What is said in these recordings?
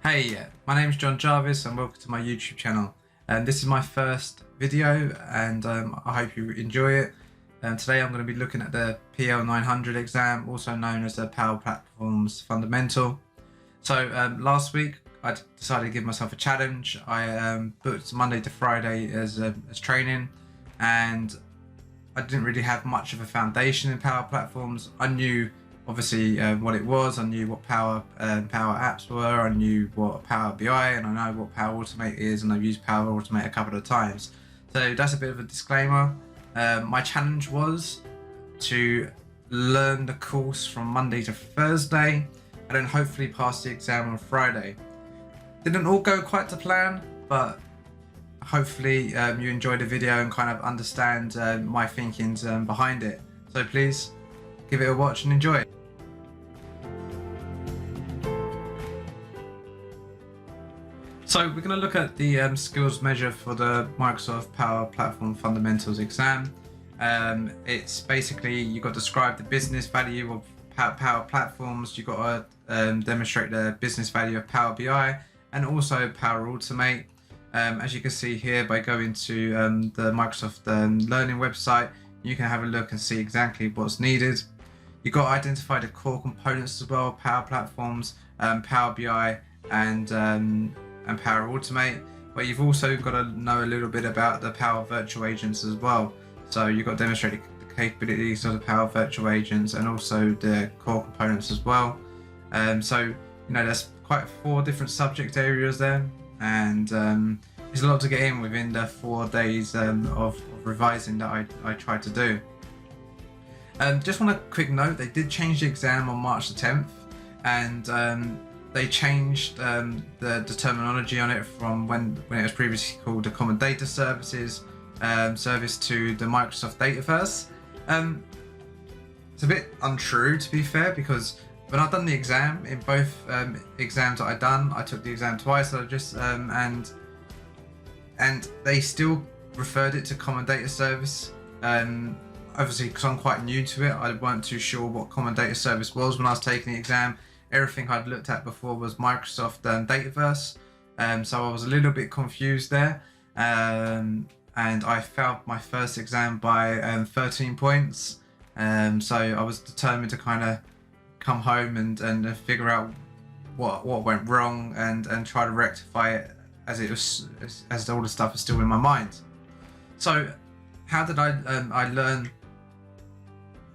Hey, my name is John Jarvis and welcome to my YouTube channel. This is my first video and I hope you enjoy it. Today I'm going to be looking at the PL900 exam, also known as the Power Platforms Fundamental. So last week I decided to give myself a challenge. I booked Monday to Friday as training, and I didn't really have much of a foundation in Power Platforms. I knew obviously what it was. I knew what Power Apps were. I knew what Power BI, and I know what Power Automate is, and I've used Power Automate a couple of times. So that's a bit of a disclaimer. My challenge was to learn the course from Monday to Thursday, and then hopefully pass the exam on Friday. Didn't all go quite to plan, but hopefully you enjoyed the video and kind of understand my thinkings behind it. So please give it a watch and enjoy it. So we're going to look at the skills measure for the Microsoft Power Platform Fundamentals exam. It's basically, you've got to describe the business value of Power Platforms, you've got to demonstrate the business value of Power BI and also Power Automate. As you can see here, by going to the Microsoft Learning website, you can have a look and see exactly what's needed. You've got to identify the core components as well, Power Platforms, Power BI and Power Automate, but you've also got to know a little bit about the Power Virtual Agents as well. So you've got to demonstrate the capabilities of the Power Virtual Agents and also the core components as well. So you know, there's quite 4 different subject areas there, and there's a lot to get in within the 4 days of revising that I tried to do. Just want a quick note, they did change the exam on March the 10th, and they changed the terminology on it from when it was previously called the Common Data Services service to the Microsoft Dataverse. It's a bit untrue, to be fair, because when I've done the exam, in both exams that I've done, I took the exam twice, so just and they still referred it to Common Data Service. Obviously, because I'm quite new to it, I weren't too sure what Common Data Service was when I was taking the exam. Everything I'd looked at before was Microsoft Dataverse, so I was a little bit confused there, and I failed my first exam by 13 points. So I was determined to kind of come home and figure out what went wrong and try to rectify it as all the stuff is still in my mind. So how did I learn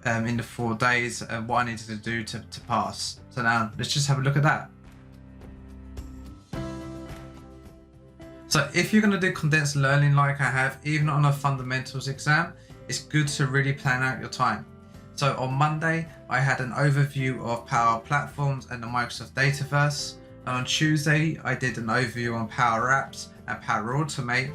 in the 4 days what I needed to do to pass? So now let's just have a look at that. So if you're going to do condensed learning like I have, even on a fundamentals exam, it's good to really plan out your time. So on Monday, I had an overview of Power Platforms and the Microsoft Dataverse. And on Tuesday, I did an overview on Power Apps and Power Automate.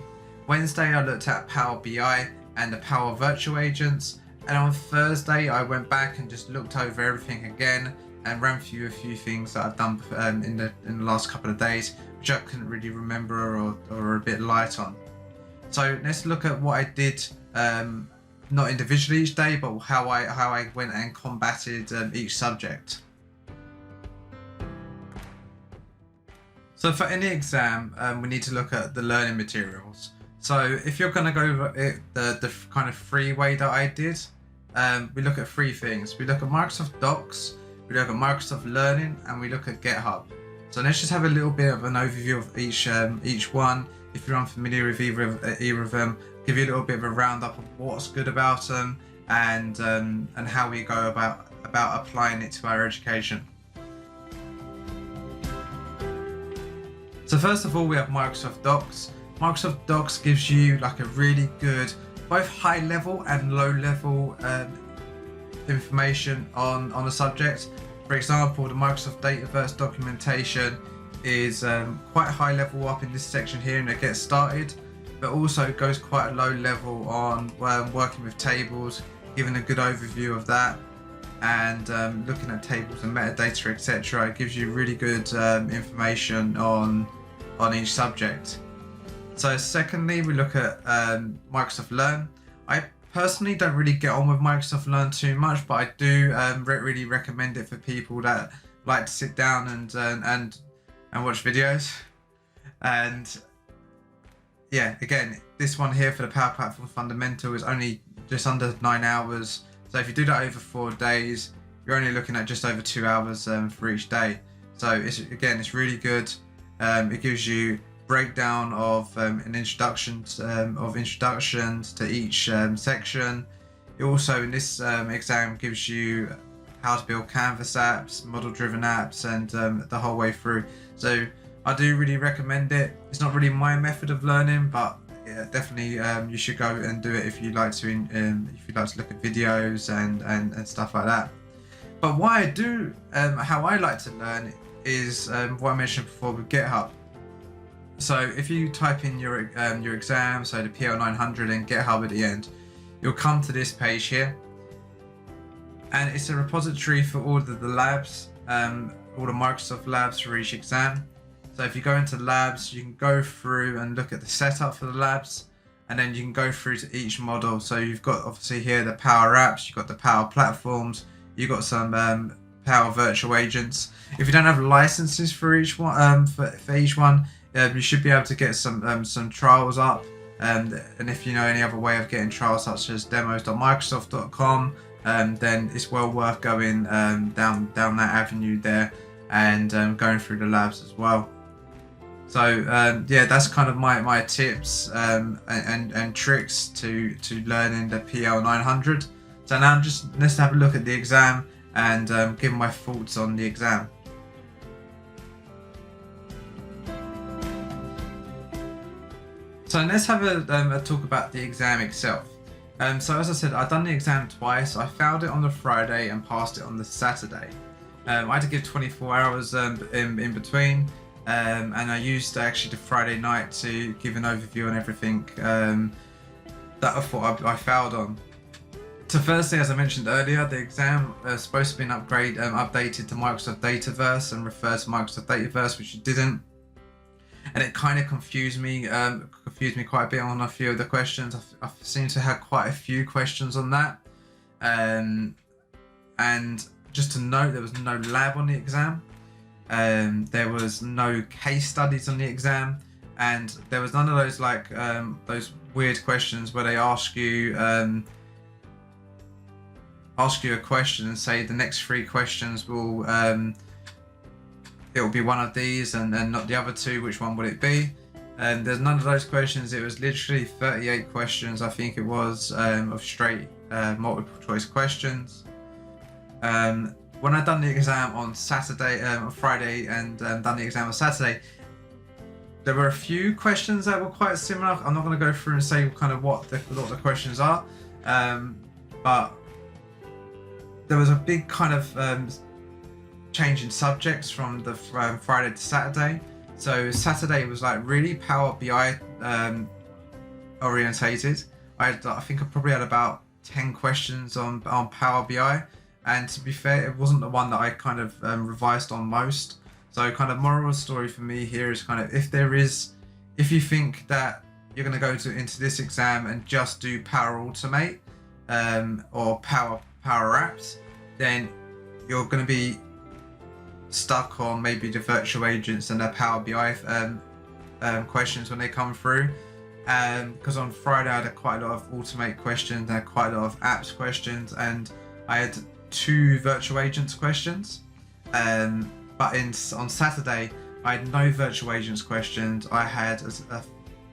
Wednesday, I looked at Power BI and the Power Virtual Agents. And on Thursday, I went back and just looked over everything again and ran through a few things that I've done in the last couple of days, which I couldn't really remember or are a bit light on. So let's look at what I did, not individually each day, but how I went and combated each subject. So for any exam, we need to look at the learning materials. So if you're going to go over it the kind of free way that I did, we look at 3 things. We look at Microsoft Docs, we look at Microsoft Learning, and we look at GitHub. So let's just have a little bit of an overview of each one. If you're unfamiliar with either of them, give you a little bit of a roundup of what's good about them and how we go about applying it to our education. So first of all, we have Microsoft Docs. Microsoft Docs gives you like a really good, both high level and low level information on a subject. For example, the Microsoft Dataverse documentation is quite high level up in this section here and it gets started, but also goes quite a low level on working with tables, giving a good overview of that, and looking at tables and metadata, etc. It gives you really good information on each subject. So secondly, we look at Microsoft Learn. I personally don't really get on with Microsoft Learn too much, but I do really recommend it for people that like to sit down and and watch videos. And yeah, again, this one here for the Power Platform Fundamental is only just under 9 hours. So if you do that over 4 days, you're only looking at just over 2 hours for each day. So it's really good. It gives you breakdown of an introduction of introductions to each section. It also in this exam gives you how to build Canvas apps, model-driven apps, and the whole way through. So I do really recommend it. It's not really my method of learning, but yeah, definitely you should go and do it if you like to look at videos and stuff like that. But what I do, how I like to learn is what I mentioned before with GitHub. So if you type in your exam, so the PL900 and GitHub at the end, you'll come to this page here, and it's a repository for all of the labs, all the Microsoft labs for each exam. So if you go into labs, you can go through and look at the setup for the labs, and then you can go through to each model. So you've got obviously here the Power Apps, you've got the Power Platforms, you've got some Power Virtual Agents. If you don't have licenses for each one, for each one, you should be able to get some trials up. And if you know any other way of getting trials, such as demos.microsoft.com, then it's well worth going down that avenue there and going through the labs as well. So yeah, that's kind of my tips and tricks to learning the PL900. So now let's have a look at the exam and give my thoughts on the exam. So let's have a talk about the exam itself. So as I said, I've done the exam twice. I failed it on the Friday and passed it on the Saturday. I had to give 24 hours in between, and I used actually the Friday night to give an overview on everything that I thought I failed on. So firstly, as I mentioned earlier, the exam is supposed to be updated to Microsoft Dataverse and refer to Microsoft Dataverse, which it didn't. And it kind of confused me quite a bit on a few of the questions. I seem to have quite a few questions on that. And just to note, there was no lab on the exam. There was no case studies on the exam, and there was none of those those weird questions where they ask you a question and say the next 3 questions will it will be one of these and not the other 2. Which one would it be? And there's none of those questions. It was literally 38 questions, I think it was, of straight multiple choice questions. When I done the exam on Friday, and done the exam on Saturday, there were a few questions that were quite similar. I'm not going to go through and say kind of what the questions are, but there was a big kind of change in subjects from the Friday to Saturday. So Saturday was like really Power BI orientated. I think I probably had about 10 questions on Power BI, and to be fair, it wasn't the one that I kind of revised on most. So kind of moral of the story for me here is kind of if you think that you're going to go into this exam and just do Power Automate or Power Apps, then you're going to be stuck on maybe the virtual agents and the Power BI questions when they come through. Because on Friday I had quite a lot of Automate questions, I had quite a lot of apps questions, and I had 2 virtual agents questions. But on Saturday I had no virtual agents questions. I had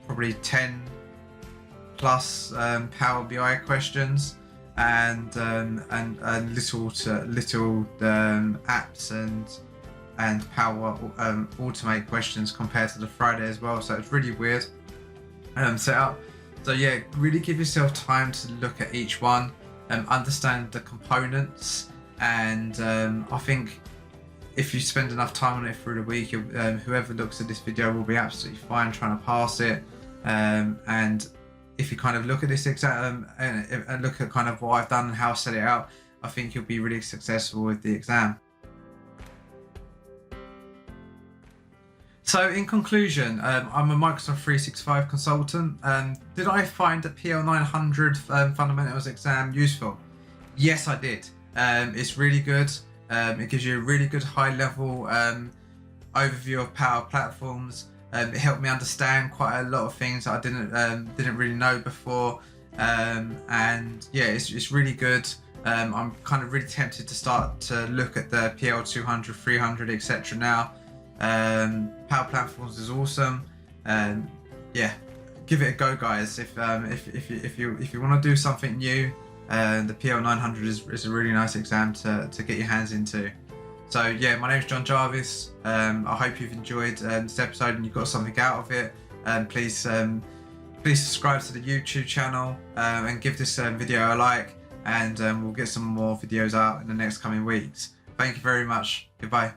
probably 10 plus Power BI questions, and little apps and Power Automate questions compared to the Friday as well. So it's really weird setup. So yeah, really give yourself time to look at each one and understand the components. And I think if you spend enough time on it through the week, whoever looks at this video will be absolutely fine trying to pass it. And if you kind of look at this exam and look at kind of what I've done and how I set it out, I think you'll be really successful with the exam. So in conclusion, I'm a Microsoft 365 consultant. Did I find the PL900 Fundamentals exam useful? Yes, I did. It's really good. It gives you a really good high level overview of Power Platforms. It helped me understand quite a lot of things that I didn't really know before, and yeah, it's really good. I'm kind of really tempted to start to look at the PL 200, 300, etc. now. Power Platforms is awesome. Yeah, give it a go, guys. If you want to do something new, the PL 900 is a really nice exam to get your hands into. So yeah, my name is John Jarvis. I hope you've enjoyed this episode and you got something out of it. Please subscribe to the YouTube channel and give this video a like, and we'll get some more videos out in the next coming weeks. Thank you very much. Goodbye.